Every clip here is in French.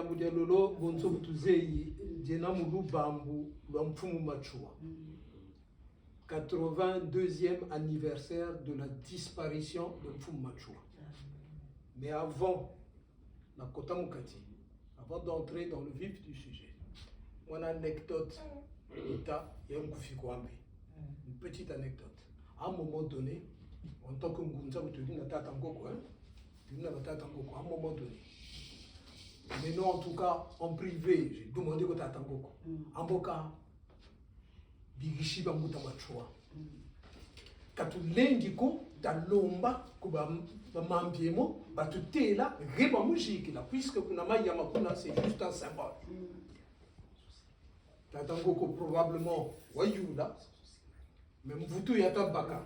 Lolo bonzo butuzei jena mulu bambu lwamfumu machua. 82e anniversaire de la disparition de Mfumu Machua. Mais avant la Kota Mukati, avant d'entrer dans le vif du sujet, mon anecdote une petite anecdote. À un moment donné, en tant que Ngunza, à un moment donné, mais non, en tout cas, en privé, j'ai demandé que tu attends beaucoup. En boka, bigishi bamuta machua. Katulengi ko talomba kuba mambiemo batutela reba mujiki la puisque kuna mayama kuna c'est juste un symbole. Tatango ko probablement wayula mais mvutu ya tabaka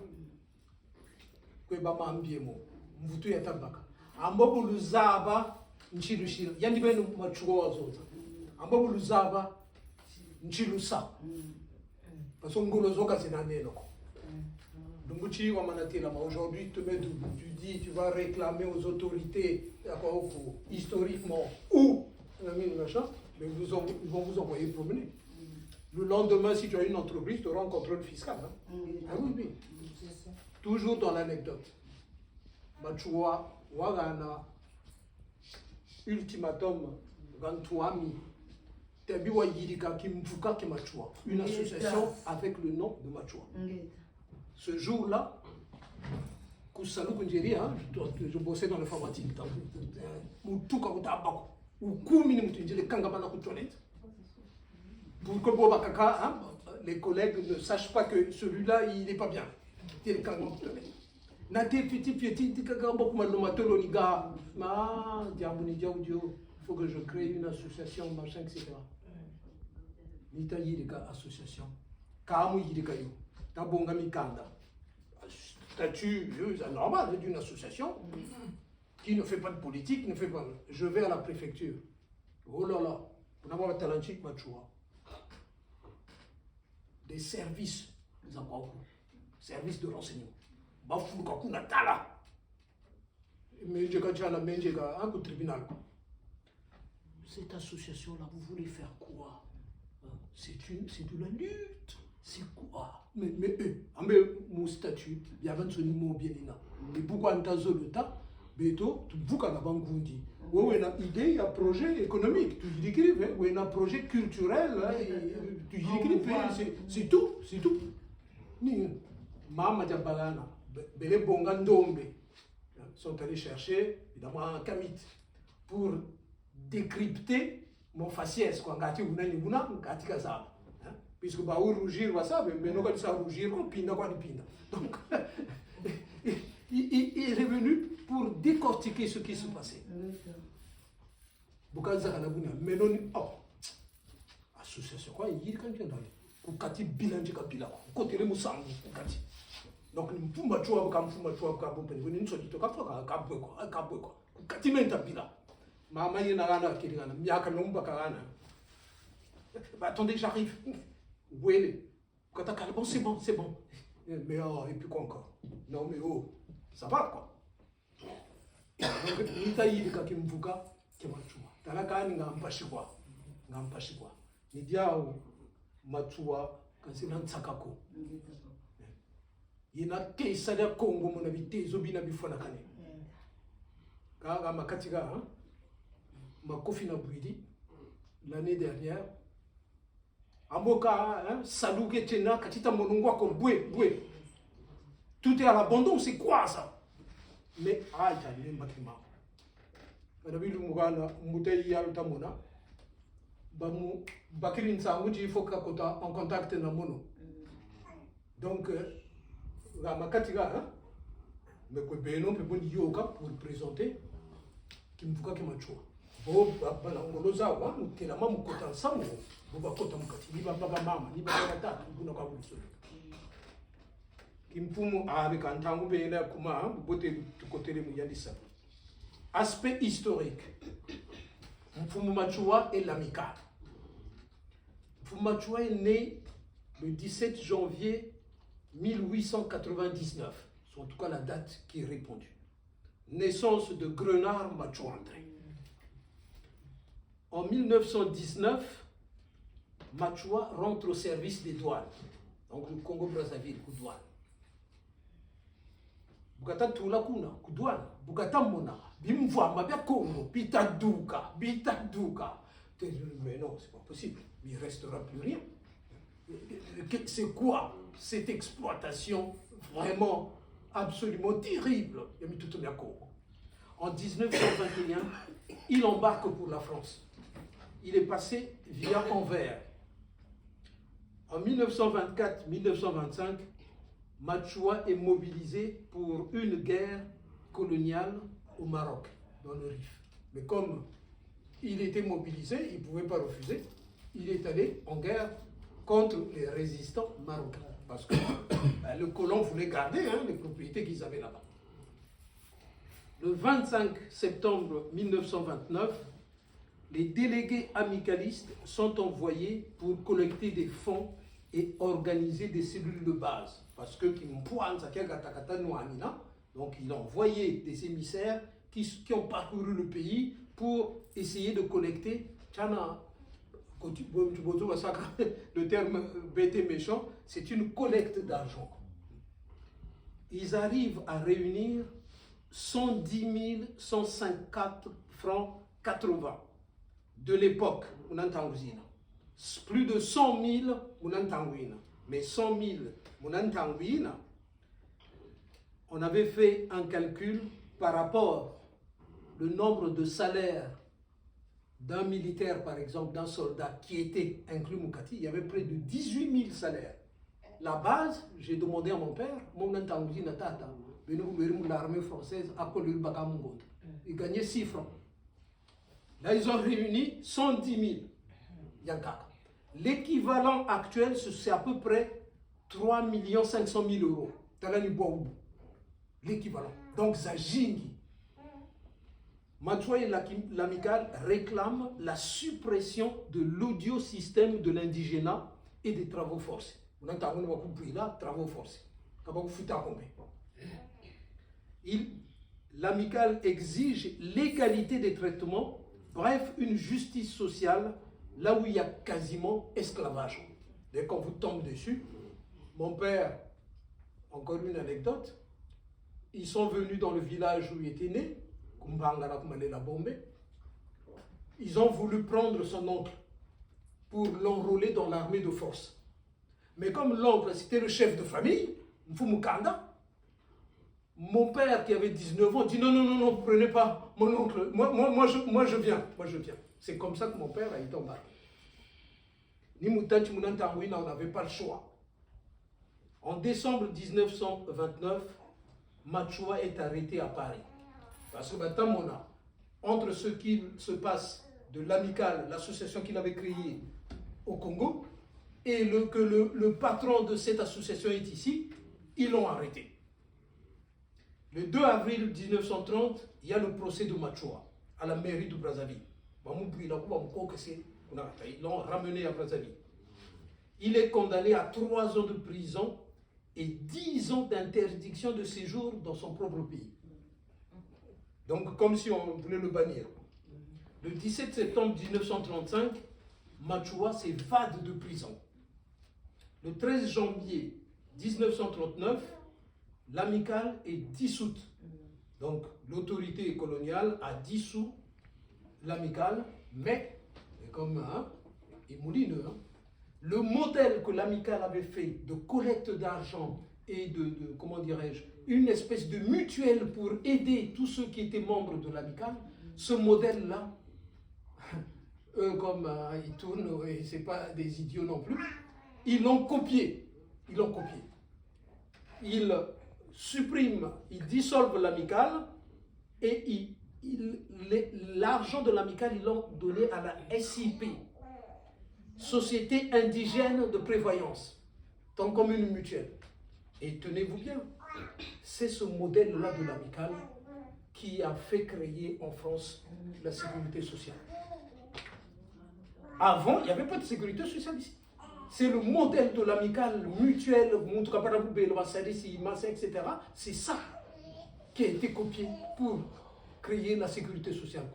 kweba mambiemo mvutu ya tabaka ambobu luzaba nchilushira yandi benu machua wazoza ambobu luzaba nchilusa parce ngolo zoka zinaneno. Aujourd'hui, tu te mets debout, tu dis, tu vas réclamer aux autorités, historiquement, ou, mais ils vont vous envoyer promener. Le lendemain, si tu as une entreprise, tu auras un contrôle fiscal. Hein? Ah oui, oui. Toujours dans l'anecdote. Machua, Wagana, ultimatum, Gantuami, Tebiwa Yirika Kimfuka Kimachua, une association avec le nom de Machua. Ce jour-là, je bossais dans l'informatique. Pour que les collègues ne sachent pas que celui-là, il n'est pas bien. Il faut que je crée une association, machin, etc. Nita Yirika association. Kamu Yirika yo. Tabonga Mikanda. Statut normal d'une association qui ne fait pas de politique, ne fait pas. Je vais à la préfecture. Oh là là, pour avoir un talentique Machua. Des services, services de renseignement. Bafou Kakuna Tala. Mais je gagne la main, j'ai un coup de tribunal. Cette association-là, vous voulez faire quoi? C'est de la lutte. C'est quoi? Mais mon statut, il y avait un mot bien là. Mais pourquoi on t'a le temps? Beto, tu boucles la banque. Oui, il y a une idée, il y a un projet économique. Tu y écrives, oui, il y a un projet culturel. Tu y écrives, c'est tout, c'est tout. Maman Diabalana, Bele Bongandombe sont allés chercher, évidemment, un kamit pour décrypter mon faciès. Puisque bah rougir ça mais non ça rougir on pinda quoi pinda donc il est revenu pour décortiquer ce qui se passait. Mais non association quoi il quand tu dans kati bilan de kabila côté le musangu kati donc mpumba chwa ka bo pene ni so dito ka quoi kati menta bila mama yena kana kirana miaka nomba kana attendez j'arrive. Oui, quand t'as bon, c'est bon, c'est bon. Mais oh, et puis quoi encore? Non, mais oh, ça va quoi. Donc, il y a des gens qui me font qui m'ont tué. Dans la cas, il y a un pachikwa. Il y a un matua, quand c'est un sakako. Il y a des gens qui Congo, mon habité, Zobina Bifonakane. Quand il y a Makatiga, ma cofine a brûlé l'année dernière. Amoka, Salouke Tena, Katita Monongwa comme boué. Tout est à l'abandon, c'est quoi ça? Mais, ah, il y a un bâtiment. Madame Lumugana, Moutei Yaltamona, Bamou, Bakirin Samuji, il faut qu'on en contact na mono. Donc, la Makatiga, mais que Beno peut bon yoga pour présenter, qui me fouka qui m'a tué. Oh, balangoloza wa mutela mamu kota nsango boba kota mukati liba baba mama liba tata kuna kwa buso kimpumu avec antangu bela kuma bote tukotele mu yandisa. Aspect historique. Mfumu Machua est l'amical. Mfumu Machua est né le 17 janvier 1899, c'est en tout cas la date qui est répondue. Naissance de Grenard Machua André. En 1919, Machoua rentre au service des douanes. Donc le Congo-Brazzaville, douane. Bukata tula kuna, douane. Bukata mona, bimvoa, mabia Congo, bitaduka. Mais non, c'est pas possible. Il ne restera plus rien. C'est quoi cette exploitation vraiment absolument terrible? En 1921, il embarque pour la France. Il est passé via Anvers. En 1924-1925, Machoua est mobilisé pour une guerre coloniale au Maroc, dans le Rif. Mais comme il était mobilisé, il ne pouvait pas refuser. Il est allé en guerre contre les résistants marocains. Parce que le colon voulait garder les propriétés qu'ils avaient là-bas. Le 25 septembre 1929, les délégués amicalistes sont envoyés pour collecter des fonds et organiser des cellules de base. Parce que donc il a envoyé des émissaires qui ont parcouru le pays pour essayer de collecter. Le terme bête et méchant, c'est une collecte d'argent. Ils arrivent à réunir 110 154 francs 80 de l'époque, plus de 100 000, mais 100 000, on avait fait un calcul par rapport au nombre de salaires d'un militaire, par exemple, d'un soldat qui était inclus Moukati, il y avait près de 18 000 salaires. La base, j'ai demandé à mon père, l'armée française a collé le Bagamongo. Il gagnait 6 francs. Là, ils ont réuni 110 000 Yankaka. L'équivalent actuel, c'est à peu près 3 500 000 euros. L'équivalent. Donc, Zajingi. Machoua et l'amicale réclament la suppression de l'audiosystème de l'indigénat et des travaux forcés. Travaux forcés. L'amicale exige l'égalité des traitements, bref, une justice sociale là où il y a quasiment esclavage. Dès qu'on vous tombe dessus, mon père, encore une anecdote, ils sont venus dans le village où il était né, ils ont voulu prendre son oncle pour l'enrôler dans l'armée de force. Mais comme l'oncle, c'était le chef de famille, Mfumukanda, mon père qui avait 19 ans dit non, prenez pas mon oncle, moi je viens. C'est comme ça que mon père a été embarqué. Ni Moutanchi Mounantangouina, on n'avait pas le choix. En décembre 1929, Machoua est arrêté à Paris. Parce que entre ce qui se passe de l'amicale, l'association qu'il avait créée au Congo, et que le patron de cette association est ici, ils l'ont arrêté. Le 2 avril 1930, il y a le procès de Machoua à la mairie de Brazzaville. Ils l'ont ramené à Brazzaville. Il est condamné à 3 ans de prison et 10 ans d'interdiction de séjour dans son propre pays. Donc, comme si on voulait le bannir. Le 17 septembre 1935, Machoua s'évade de prison. Le 13 janvier 1939, l'amicale est dissoute. Donc, l'autorité coloniale a dissous l'amicale, mais, comme il mouline, le modèle que l'amicale avait fait de collecte d'argent et comment dirais-je, une espèce de mutuelle pour aider tous ceux qui étaient membres de l'amicale, ce modèle-là, eux comme ils tournent, et c'est pas des idiots non plus, ils l'ont copié. Ils suppriment, ils dissolvent l'amicale et l'argent de l'amicale, ils l'ont donné à la SIP, Société indigène de prévoyance, tant comme une mutuelle. Et tenez-vous bien, c'est ce modèle-là de l'amicale qui a fait créer en France la sécurité sociale. Avant, il n'y avait pas de sécurité sociale ici. C'est le modèle de l'amicale mutuelle, etc. C'est ça qui a été copié pour créer la sécurité sociale.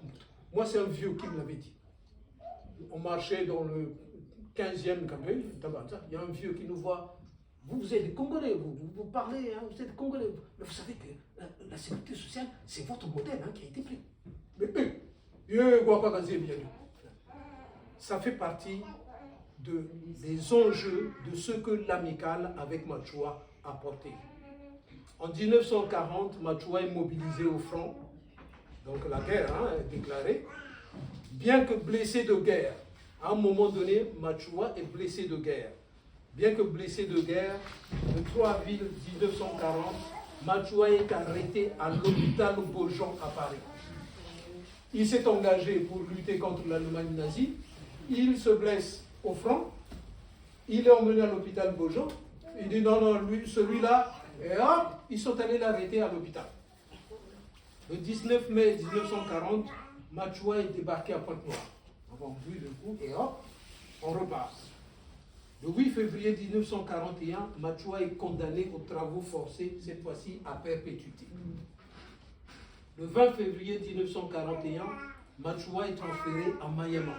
Moi, c'est un vieux qui me l'avait dit. on marchait dans le 15e Cambé, il y a un vieux qui nous voit. Vous êtes des Congolais, vous parlez, hein, vous êtes des Congolais. Mais vous savez que la sécurité sociale, c'est votre modèle hein, qui a été pris. Mais ça fait partie des enjeux de ce que l'amicale avec Machoua a apporté. En 1940, Machoua est mobilisé au front, donc la guerre hein, est déclarée. Bien que blessé de guerre, à un moment donné, Machoua est blessé de guerre. Bien que blessé de guerre, le 3 avril 1940, Machoua est arrêté à l'hôpital Beaujon à Paris. Il s'est engagé pour lutter contre l'Allemagne nazie. Il se blesse au front. Il est emmené à l'hôpital Beaujon. Il dit non, lui, celui-là, et hop, ils sont allés l'arrêter à l'hôpital. Le 19 mai 1940, Machoua est débarqué à Pointe-Noire. On va ouvrir le coup et hop, on repart. Le 8 février 1941, Machoua est condamné aux travaux forcés, cette fois-ci à perpétuité. Le 20 février 1941, Machoua est transféré à Mayama.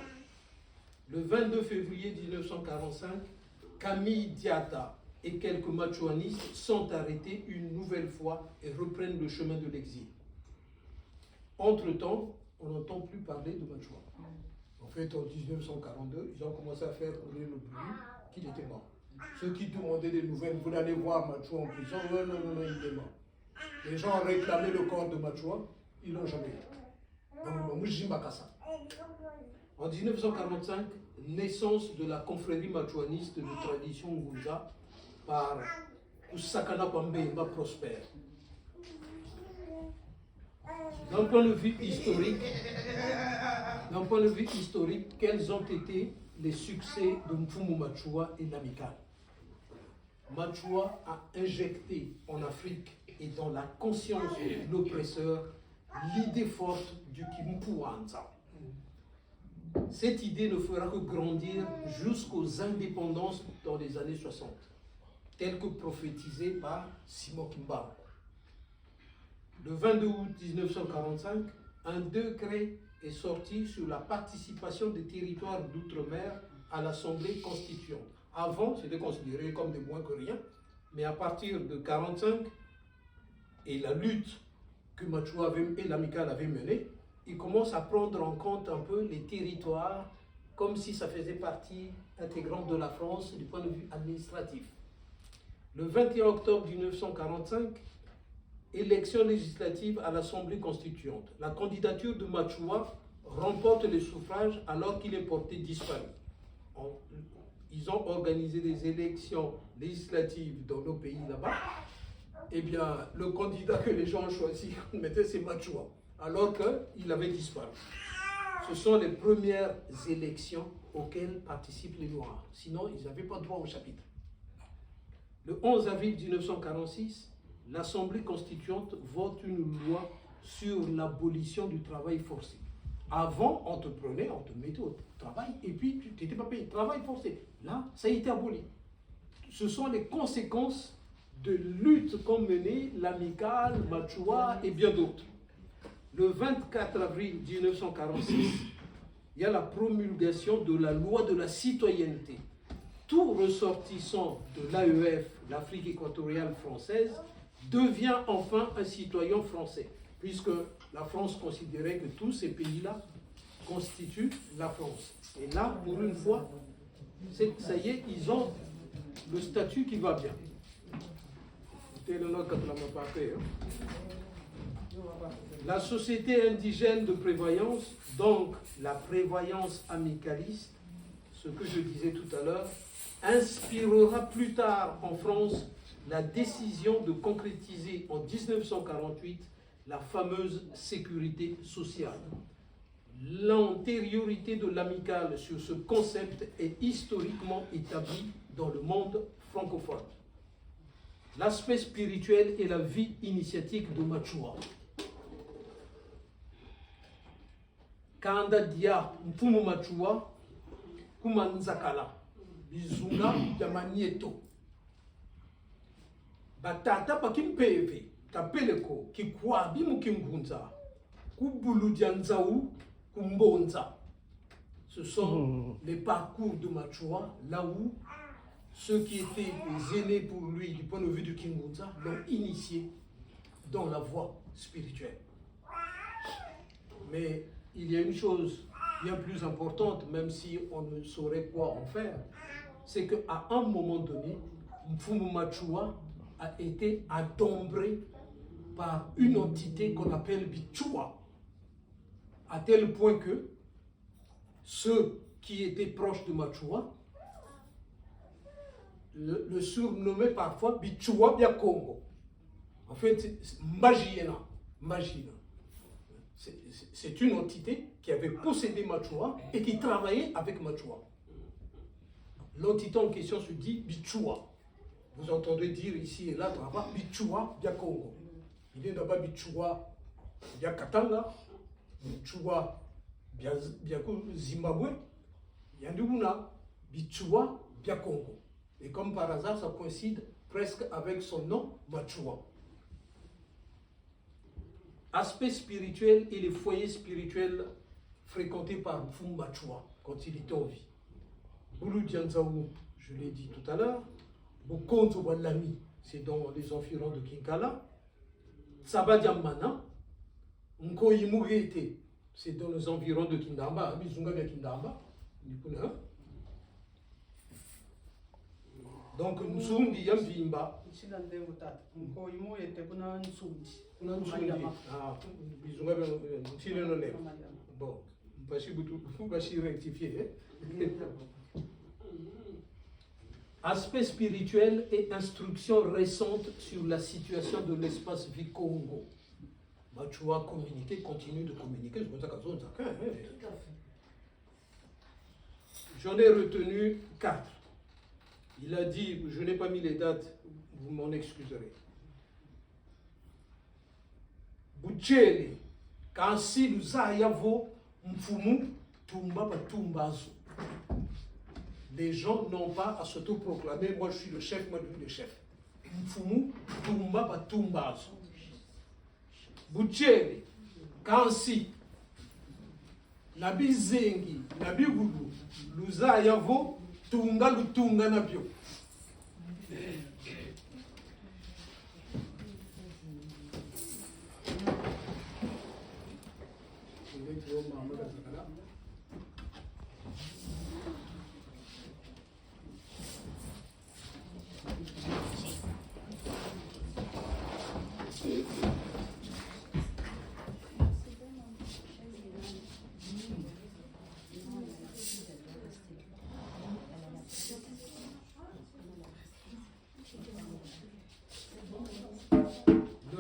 Le 22 février 1945, Camille Diatta et quelques machouanistes sont arrêtés une nouvelle fois et reprennent le chemin de l'exil. Entre-temps, on n'entend plus parler de Machoua. En fait, en 1942, ils ont commencé à faire courir le bruit qu'il était mort. Ceux qui demandaient des nouvelles, vous allez voir Machoua en prison, non, il est mort. Les gens ont réclamé le corps de Machoua, ils ne l'ont jamais eu. En 1945, naissance de la confrérie machouaniste de tradition Ngunza par Sakana Kwambemba prospère. D'un point de vue historique, quels ont été les succès de Mfumu Machoua et l'amicale? Machoua a injecté en Afrique et dans la conscience de l'oppresseur l'idée forte du Kimpuanza. Cette idée ne fera que grandir jusqu'aux indépendances dans les années 60, telles que prophétisées par Simon Kimba. Le 22 août 1945, un décret est sorti sur la participation des territoires d'outre-mer à l'Assemblée constituante. Avant, c'était considéré comme des moins que rien, mais à partir de 1945, et la lutte que Machoua et l'amicale avaient menée, ils commencent à prendre en compte un peu les territoires comme si ça faisait partie intégrante de la France du point de vue administratif. Le 21 octobre 1945, élection législative à l'Assemblée constituante. La candidature de Machoua remporte les suffrages alors qu'il est porté disparu. Ils ont organisé des élections législatives dans nos pays là-bas. Eh bien, le candidat que les gens ont choisi, c'est Machoua, alors qu'il avait disparu. Ce sont les premières élections auxquelles participent les Noirs. Sinon, ils n'avaient pas droit au chapitre. Le 11 avril 1946, l'Assemblée constituante vote une loi sur l'abolition du travail forcé. Avant, on te prenait, on te mettait au travail et puis tu n'étais pas payé. Travail forcé. Là, ça a été aboli. Ce sont les conséquences de luttes qu'ont menées l'amicale, Machoua et bien d'autres. Le 24 avril 1946, il y a la promulgation de la loi de la citoyenneté. Tout ressortissant de l'AEF, l'Afrique équatoriale française, devient enfin un citoyen français, puisque la France considérait que tous ces pays-là constituent la France. Et là, pour une fois, ça y est, ils ont le statut qui va bien. La société indigène de prévoyance, donc la prévoyance amicaliste, ce que je disais tout à l'heure, inspirera plus tard en France la décision de concrétiser en 1948 la fameuse sécurité sociale. L'antériorité de l'amicale sur ce concept est historiquement établie dans le monde francophone. L'aspect spirituel et la vie initiatique de Machoua. Kanda dia Mfumu Machoua, Kumanzakala, Bizunga Yamanieto. Batata Pakimpeve, Tapeleko, Kikwabi Mukimgunza, Kubulu Dianzau, Kumbonza. ce sont les parcours de Machua, là où ceux qui étaient les aînés pour lui, du point de vue de Kingunza, l'ont initié dans la voie spirituelle. Mais il y a une chose bien plus importante, même si on ne saurait quoi en faire, c'est qu'à un moment donné, Mfumu Machua a été adombré par une entité qu'on appelle Bichua, à tel point que ceux qui étaient proches de Machua le surnommaient parfois Bichua Bia Congo. En fait, Magina. C'est une entité qui avait possédé Machua et qui travaillait avec Machua. L'entité en question se dit Bichua. Vous entendez dire ici et là, Bichua Bia Congo. Il est d'abord Bichua Bia Katanga, Bichua Bia Zimbabwe, Yanduguna, Bichua Bia Congo. Et comme par hasard, ça coïncide presque avec son nom, Machua. Aspect spirituel et les foyers spirituels fréquentés par Mfumu Machua quand il était en vie. Boulou Dianzaou, je l'ai dit tout à l'heure, Bokonzo Walami, c'est dans les environs de Kinkala. Sabadiamana, Nkoyimugete, c'est dans les environs de Kindamba, Bizunga de Kindamba. Donc, Nsundi Yambimba. Ah, Bizunga de bon, pas si rectifier. Aspect spirituel et instruction récente sur la situation de l'espace vie Congo. Machua communiquer, continue de communiquer. J'en ai retenu 4. Il a dit, je n'ai pas mis les dates, vous m'en excuserez. Butchele, Kansi Luzayavo, Mfumu, Tumba Batumbazo. Les gens n'ont pas à s'autoproclamer, moi je suis le chef, moi je suis le chef. Mfumu, Tumba Batumbazo. Butchele, Kansi, Nabi Zengi, Nabi Gulu, Luzayavo, Tunga Lutunga Nabio.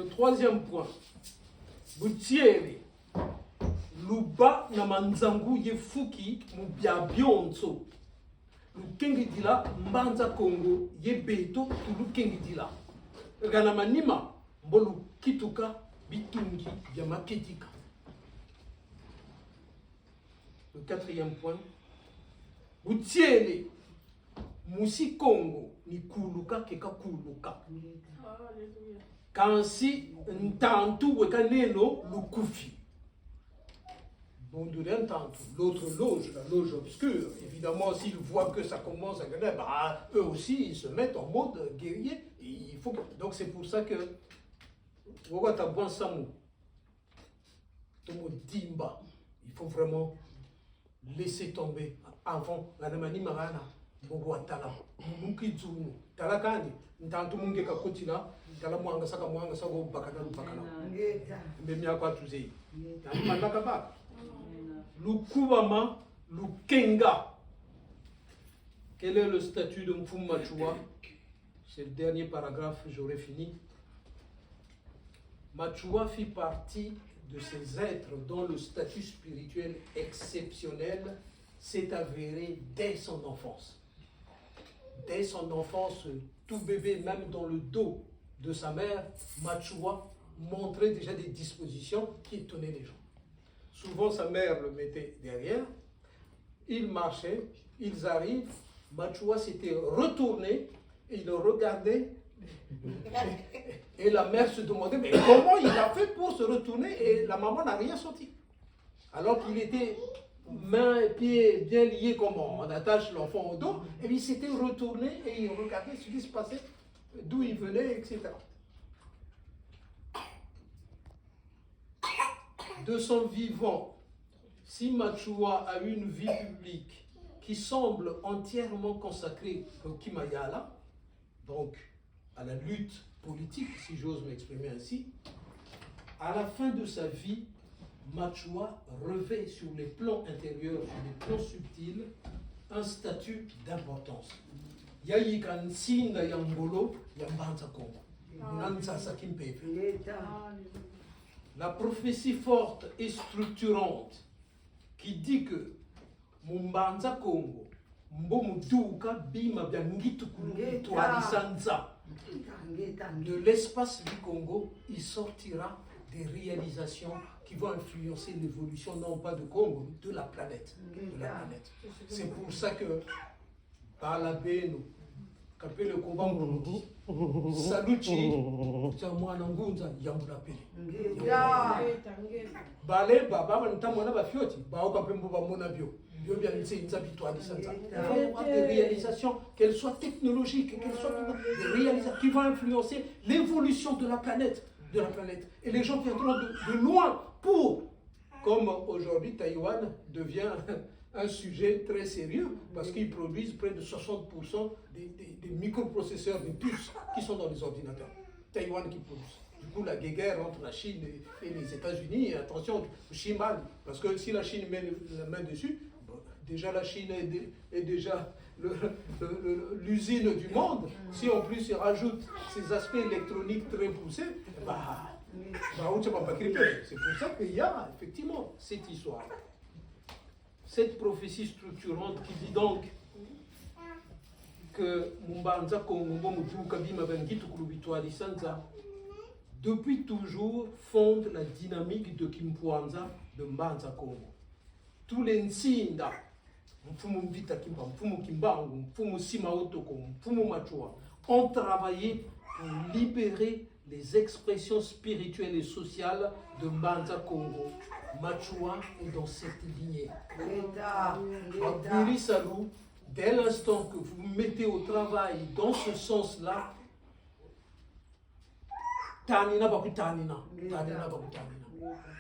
Troisième point, Butiere, Luba na manzangu yefuki mubiabionzo. Lukengi dila mbanza Congo yebeto tulukengi dila. Ganamanima mbolu kituka bitungi yamaketika. Le quatrième point, Butiere, Musi Congo ni kuluka keka kuluka. Kansi ntantu wekaneno lukufi. Bon, de l'intantu. L'autre loge, la loge obscure. Évidemment, s'ils voient que ça commence à gagner, bah, eux aussi, ils se mettent en mode guerrier. Et il faut que... Donc c'est pour ça que Dimba, il faut vraiment laisser tomber avant la namani marana. Bogwatala, Mukizunu, Talakani, Ntantu Munge Kakotila, Talamuanga Saka Mwanga Sako Bakana Bakana. Mbemia kwa tuzi. Malakaba. Lukubama, Lukenga. Quel est le statut de Mfumu Machua? C'est le dernier paragraphe, j'aurai fini. Machua fit partie de ces êtres dont le statut spirituel exceptionnel s'est avéré dès son enfance. Dès son enfance, tout bébé, même dans le dos de sa mère, Machua montrait déjà des dispositions qui étonnaient les gens. Souvent, sa mère le mettait derrière, il marchait, ils arrivent, Machua s'était retourné, il le regardait, et la mère se demandait, mais comment il a fait pour se retourner, et la maman n'a rien senti. Alors qu'il était mains et pieds bien liés comme on attache l'enfant au dos, et puis il s'était retourné et il regardait ce qui se passait, d'où il venait, etc. De son vivant, si Machua a eu une vie publique qui semble entièrement consacrée au Kimayala, donc à la lutte politique, si j'ose m'exprimer ainsi, à la fin de sa vie, Machua revêt sur les plans intérieurs et les plans subtils un statut d'importance. Yayikansinda Yangolo Yambanza Kongo. La prophétie forte et structurante qui dit que Mumbanza Kongo, Mbomuduka Bima Biangitukulu Tuadisanza, de l'espace du Congo, il sortira des réalisations qui vont influencer l'évolution, non pas de Congo, de la planète. C'est pour ça que, par la Beno, qu'appelle le combat Mourouki, Saluchi, Tchamoanangunza, Yambulapele. Bale, Baba, Ntamona Bafioti, Baokapembo Monabio. Il faut avoir des réalisations, qu'elles soient technologiques, qu'elles soient des réalisations qui vont influencer l'évolution de la planète. Et les gens viendront de loin pour, comme aujourd'hui Taïwan devient un sujet très sérieux, parce qu'ils produisent près de 60% des microprocesseurs, des puces qui sont dans les ordinateurs. Taïwan qui produit. Du coup, la guerre entre la Chine et les États-Unis, attention, Chine, parce que si la Chine met la main dessus, déjà la Chine est déjà l'usine du monde. Si en plus il rajoute ces aspects électroniques très poussés, c'est pour ça qu'il y a effectivement cette histoire. Cette prophétie structurante qui dit donc que Mumbanza Kongo Mutuka Bima Bengitu Kulubitwadi Sanza depuis toujours fonde la dynamique de Kimpuanza de Mbanza Kongo. Tous les Nsinda, Mfumu Mbita Kimba, Mfumu Kimbangu, Mfumu Simaotoko, Mfumu Machua, ont travaillé pour libérer les expressions spirituelles et sociales de Mbanza Kongo. Machua est dans cette lignée. Abdiri Salou, dès l'instant que vous vous mettez au travail dans ce sens-là, Tanina Baku Tanina,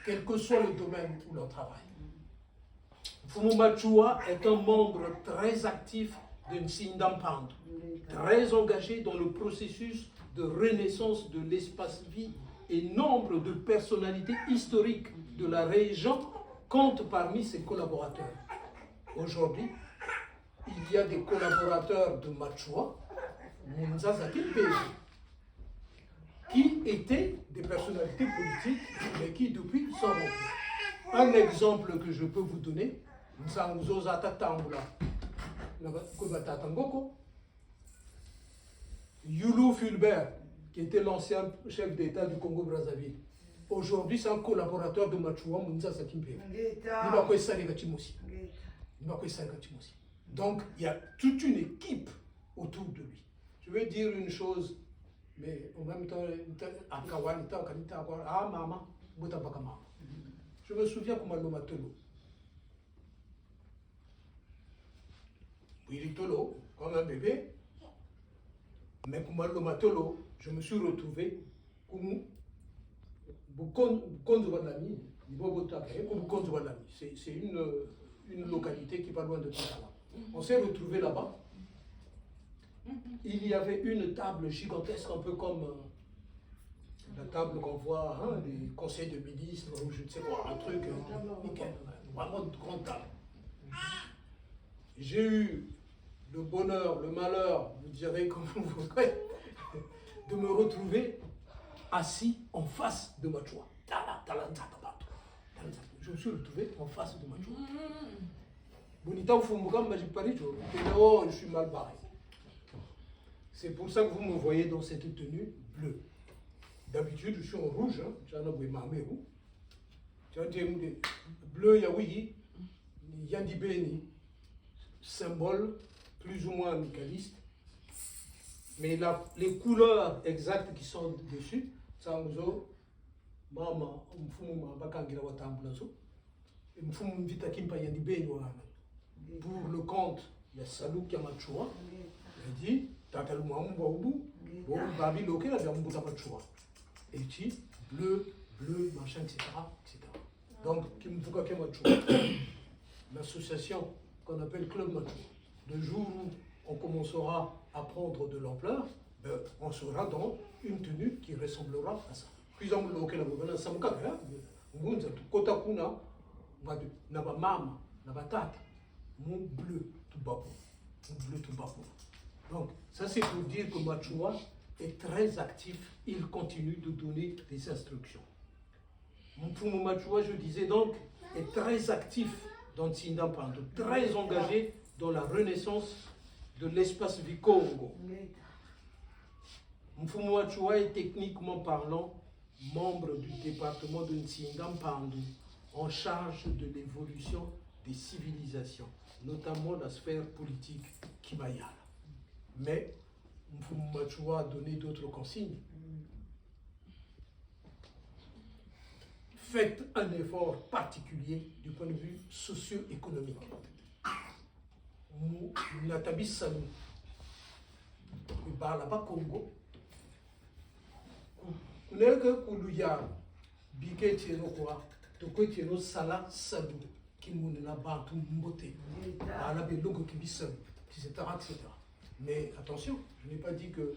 quel que soit le domaine où l'on travaille. Fumu Machua est un membre très actif de Nsindampandu, très engagé dans le processus de renaissance de l'espace-vie, et nombre de personnalités historiques de la région comptent parmi ses collaborateurs. Aujourd'hui, il y a des collaborateurs de Machua, Munzazaki Peji, qui étaient des personnalités politiques, mais qui depuis sont rompues. Un exemple que je peux vous donner, Youlou Fulbert, qui était l'ancien chef d'État du Congo-Brazzaville. Aujourd'hui, c'est un collaborateur de Machua, Mounza Sakimpe. Donc, il y a toute une équipe autour de lui. Je vais dire une chose, mais en même temps, je me souviens comment Lomatolo. Tolo, comme un bébé, mais comme Lomatolo, je me suis retrouvé comme c'est une localité qui n'est pas loin de Tantala. On s'est retrouvé là-bas. Il y avait une table gigantesque, un peu comme la table qu'on voit, hein, des conseils de ministres, ou je ne sais quoi, un truc nickel, vraiment une grande table. J'ai eu le bonheur, le malheur, vous direz comme vous voudrez, de me retrouver assis en face de Machua. Je me suis retrouvé en face de Machua. Je suis mal barré. C'est pour ça que vous me voyez dans cette tenue bleue. D'habitude, je suis en rouge. Bleu, yaoui, yandibeni, symbole plus ou moins amicaliste. Mais les couleurs exactes qui sont dessus, Sanguzo, Mama, Mfumuma, Bakangira Watambulanso, mfumu vita kimpa yandi benyo wana. Pour le compte, il y a Salou qui a machua. Il dit, t'as le mouamou baoubou, bon, babi loké, la biamou ta machua. Et tu, bleu, machin, etc. Donc, qui me faut qu'à machua. L'association qu'on appelle Club Machua. Le jour où on commencera à prendre de l'ampleur, on sera dans une tenue qui ressemblera à ça. Puis on loké la gouvernance, ça me cague, Ngunza, kota kuna, naba mama, naba tata. Mon bleu tout bas. Donc, ça c'est pour dire que Machua est très actif, il continue de donner des instructions. Mon Machua, je disais donc, est très actif dans Tsindampanto, très engagé dans la renaissance de l'espace Vikongo. Mfumu Machua est techniquement parlant membre du département de Tsindampanto en charge de l'évolution des civilisations, notamment la sphère politique kibayala. Mais Mfumu Machua a donné d'autres consignes. Faites un effort particulier du point de vue socio-économique. Natabi Salou, Balaba Congo, Kuneka Kuluya, Bike Tieno Kwa, Toko Tieno Sala Salou. Qui n'a pas tout beauté, à la belongue qui etc. Mais attention, je n'ai pas dit que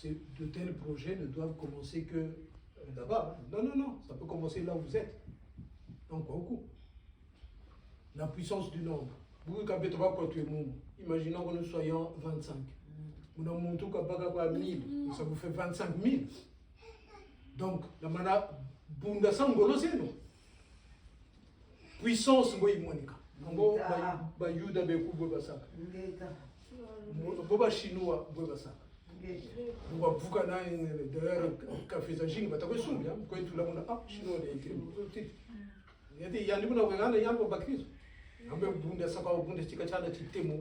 de tels projets ne doivent commencer que là-bas. Non, ça peut commencer là où vous êtes. Donc, beaucoup. La puissance du nombre. Vous imaginons que nous soyons 25. Nous avons monté à 1000, ça vous fait 25 000. Donc, la mana bunda sangolo c'est nous. Puissance boy monica. Ngo ba yuda be ku boba saka. Boba chinois boba saka. Boba buka na derrière café zajing batako sumbia ko itu la mona chinois de écrit. Yati yandi mona wengana yambo bakrizo. Ambe bunda saka bunda tika chana titemo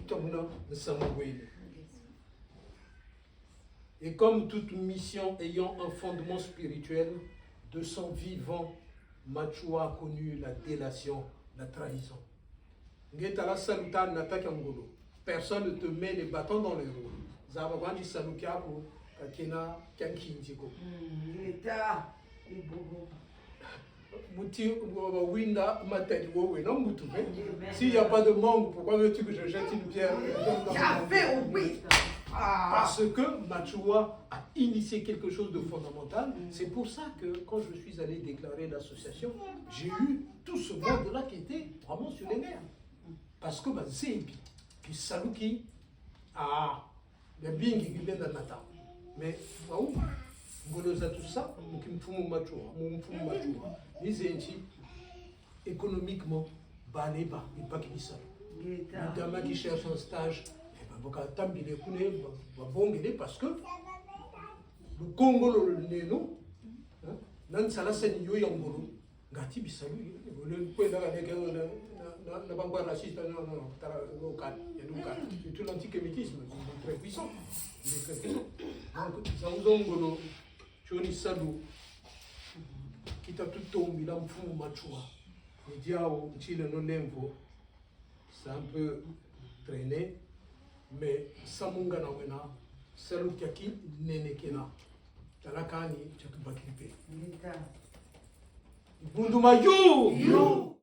tamuna nsama boyele. Et comme toute mission ayant un fondement spirituel, de son vivant, Machua a connu la délation, la trahison. Personne ne te met les bâtons dans les roues. Zabagandi Salukiako, Kakena, Kankinjiko. S'il n'y a pas de mangue, pourquoi veux-tu que je jette une pierre? Parce que Machua a initié quelque chose de fondamental. C'est pour ça que quand je suis allé déclarer l'association, j'ai eu tout ce monde-là qui était vraiment sur les nerfs. Parce que Zébi, qui Saluki, le bien qui vient dans Nata. Mais, waouh, Ngoloza tout ça, Mfumu Machua, économiquement, Baneba, il pas qui ça. Les dames qui cherchent un stage, parce que le Congo le Néno, nan sala sen yo yangolo, ngati bisalu, le point n'a pas encore raciste, non, local, c'est tout l'antisémitisme, il est très puissant. Donc, Zanzongolo, Choni Salou, qui t'a tout tombé, là, Mfumu Machua, et Diao, Chile non Nembo, c'est un peu traîné. Mais Samunga na wena, Salou Kiaki nene kena. Talakani, tu peux pas clipper. Bunduma yo!